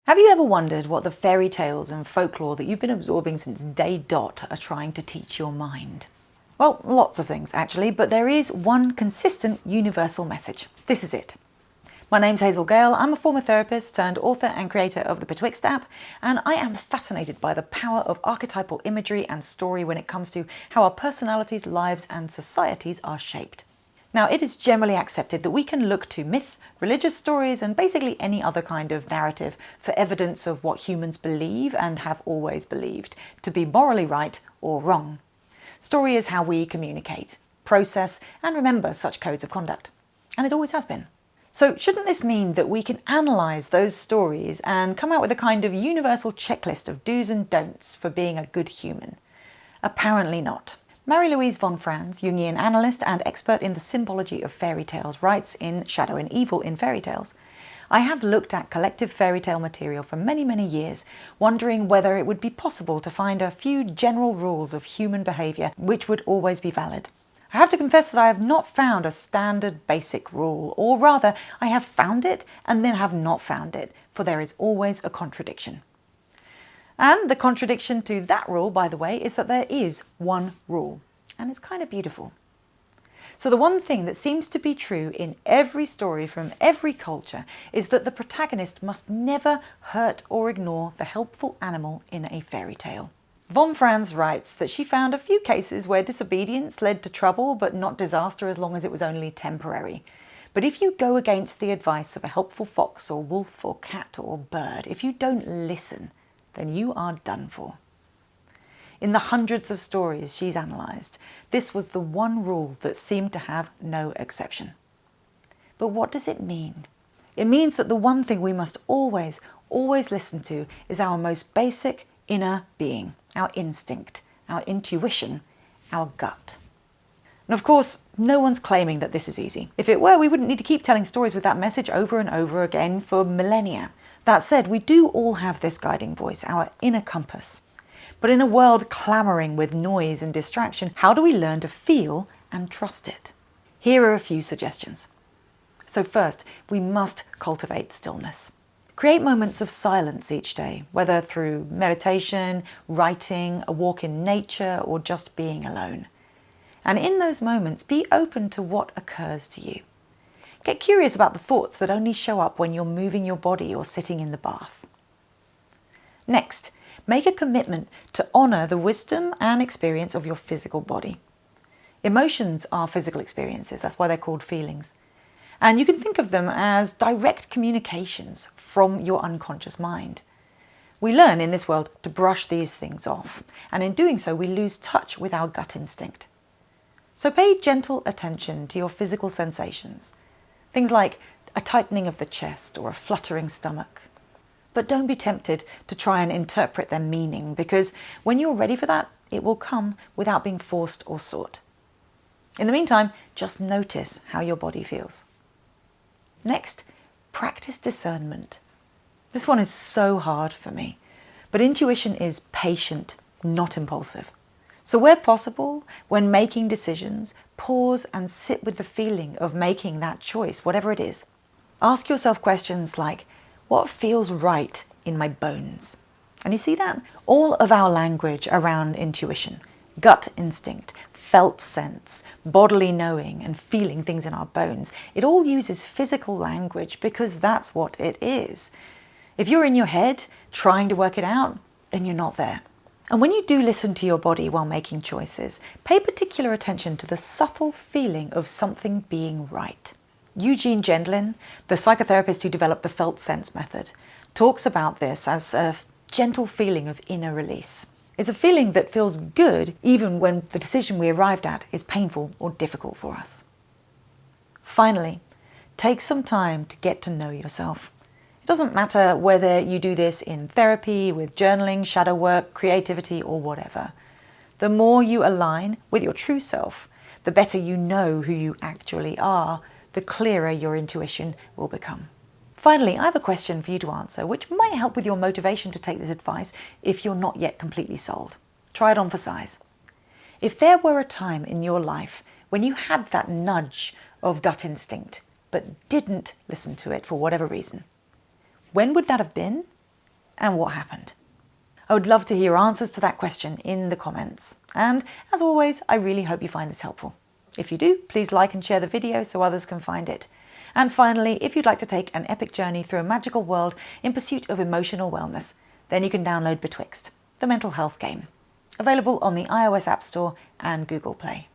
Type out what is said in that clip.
Have you ever wondered what the fairy tales and folklore that you've been absorbing since day dot are trying to teach your mind? Well, lots of things actually, but there is one consistent universal message. This is it. My name's Hazel Gale. I'm a former therapist turned author and creator of the Betwixt app, and I am fascinated by the power of archetypal imagery and story when it comes to how our personalities, lives and societies are shaped. Now, it is generally accepted that we can look to myth, religious stories and basically any other kind of narrative for evidence of what humans believe and have always believed to be morally right or wrong. Story is how we communicate, process and remember such codes of conduct. And it always has been. So shouldn't this mean that we can analyse those stories and come out with a kind of universal checklist of do's and don'ts for being a good human? Apparently not. Marie-Louise von Franz, Jungian analyst and expert in the symbology of fairy tales, writes in Shadow and Evil in Fairy Tales, "I have looked at collective fairy tale material for many years, wondering whether it would be possible to find a few general rules of human behaviour which would always be valid. I have to confess that I have not found a standard basic rule, or rather, I have found it and then have not found it, for there is always a contradiction." And the contradiction to that rule, by the way, is that there is one rule. And it's kind of beautiful. So the one thing that seems to be true in every story from every culture is that the protagonist must never hurt or ignore the helpful animal in a fairy tale. Von Franz writes that she found a few cases where disobedience led to trouble but not disaster as long as it was only temporary. But if you go against the advice of a helpful fox or wolf or cat or bird, if you don't listen, then you are done for. In the hundreds of stories she's analysed, this was the one rule that seemed to have no exception. But what does it mean? It means that the one thing we must always listen to is our most basic inner being, our instinct, our intuition, our gut. And of course, no one's claiming that this is easy. If it were, we wouldn't need to keep telling stories with that message over and over again for millennia. That said, we do all have this guiding voice, our inner compass. But in a world clamouring with noise and distraction, how do we learn to feel and trust it? Here are a few suggestions. So first, we must cultivate stillness. Create moments of silence each day, whether through meditation, writing, a walk in nature, or just being alone. And in those moments, be open to what occurs to you. Get curious about the thoughts that only show up when you're moving your body or sitting in the bath. Next, make a commitment to honour the wisdom and experience of your physical body. Emotions are physical experiences, that's why they're called feelings. And you can think of them as direct communications from your unconscious mind. We learn in this world to brush these things off, and in doing so we lose touch with our gut instinct. So pay gentle attention to your physical sensations. Things like a tightening of the chest or a fluttering stomach. But don't be tempted to try and interpret their meaning, because when you're ready for that, it will come without being forced or sought. In the meantime, just notice how your body feels. Next, practice discernment. This one is so hard for me, but intuition is patient, not impulsive. So where possible, when making decisions, pause and sit with the feeling of making that choice, whatever it is. Ask yourself questions like, what feels right in my bones? And you see that? All of our language around intuition, gut instinct, felt sense, bodily knowing and feeling things in our bones, it all uses physical language because that's what it is. If you're in your head trying to work it out, then you're not there. And when you do listen to your body while making choices, pay particular attention to the subtle feeling of something being right. Eugene Gendlin, the psychotherapist who developed the felt sense method, talks about this as a gentle feeling of inner release. It's a feeling that feels good even when the decision we arrived at is painful or difficult for us. Finally, take some time to get to know yourself. It doesn't matter whether you do this in therapy, with journaling, shadow work, creativity, or whatever. The more you align with your true self, the better you know who you actually are, the clearer your intuition will become. Finally, I have a question for you to answer, which might help with your motivation to take this advice if you're not yet completely sold. Try it on for size. If there were a time in your life when you had that nudge of gut instinct, but didn't listen to it for whatever reason, when would that have been? and what happened? I would love to hear answers to that question in the comments. And as always, I really hope you find this helpful. If you do, please like and share the video so others can find it. And finally, if you'd like to take an epic journey through a magical world in pursuit of emotional wellness, then you can download Betwixt, the mental health game, available on the iOS App Store and Google Play.